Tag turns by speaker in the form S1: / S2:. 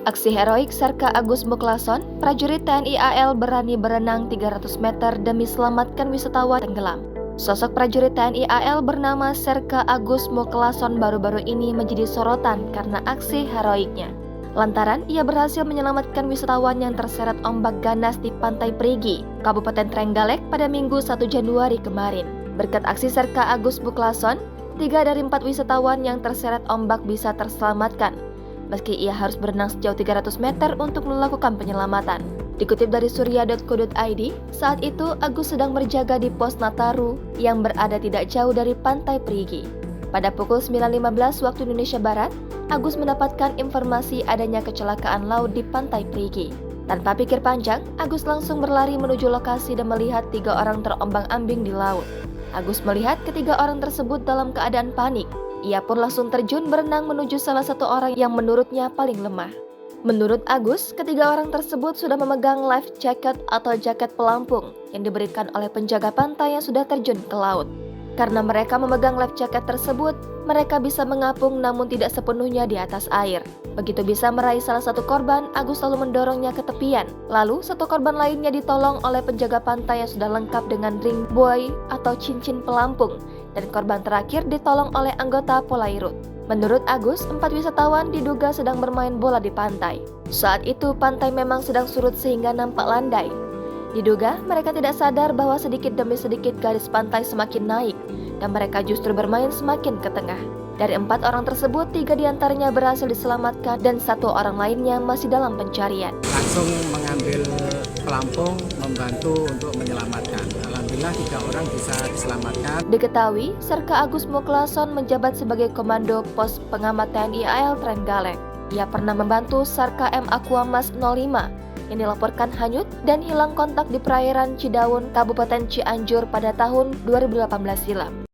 S1: Aksi heroik Serka Agus Muklason, prajurit TNI AL berani berenang 300 meter demi selamatkan wisatawan tenggelam. Sosok prajurit TNI AL bernama Serka Agus Muklason baru-baru ini menjadi sorotan karena aksi heroiknya. Lantaran ia berhasil menyelamatkan wisatawan yang terseret ombak ganas di Pantai Perigi, Kabupaten Trenggalek pada Minggu 1 Januari kemarin. Berkat aksi Serka Agus Muklason, 3 dari 4 wisatawan yang terseret ombak bisa terselamatkan, meski ia harus berenang sejauh 300 meter untuk melakukan penyelamatan. Dikutip dari surya.co.id, saat itu Agus sedang berjaga di pos Nataru yang berada tidak jauh dari Pantai Perigi. Pada pukul 9.15 waktu Indonesia Barat, Agus mendapatkan informasi adanya kecelakaan laut di Pantai Perigi. Tanpa pikir panjang, Agus langsung berlari menuju lokasi dan melihat 3 orang terombang-ambing di laut. Agus melihat ketiga orang tersebut dalam keadaan panik. Ia pun langsung terjun berenang menuju salah satu orang yang menurutnya paling lemah. Menurut Agus, ketiga orang tersebut sudah memegang life jacket atau jaket pelampung yang diberikan oleh penjaga pantai yang sudah terjun ke laut. Karena mereka memegang life jacket tersebut, mereka bisa mengapung namun tidak sepenuhnya di atas air. Begitu bisa meraih salah satu korban, Agus lalu mendorongnya ke tepian. Lalu, satu korban lainnya ditolong oleh penjaga pantai yang sudah lengkap dengan ring buoy atau cincin pelampung. Dan korban terakhir ditolong oleh anggota Polairut. Menurut Agus, 4 wisatawan diduga sedang bermain bola di pantai. Saat itu, pantai memang sedang surut sehingga nampak landai. Diduga, mereka tidak sadar bahwa sedikit demi sedikit garis pantai semakin naik, dan mereka justru bermain semakin ke tengah. Dari 4 orang tersebut, 3 diantaranya berhasil diselamatkan dan 1 orang lainnya masih dalam pencarian.
S2: Langsung mengambil pelampung, membantu untuk menyelamatkan. Alhamdulillah 3 orang bisa diselamatkan.
S1: Diketahui, Serka Agus Muklason menjabat sebagai Komando Pos Pengamat TNI AL Trenggalek. Ia pernah membantu SAR KM Aquamas 05 yang dilaporkan hanyut dan hilang kontak di perairan Cidaun, Kabupaten Cianjur pada tahun 2018 silam.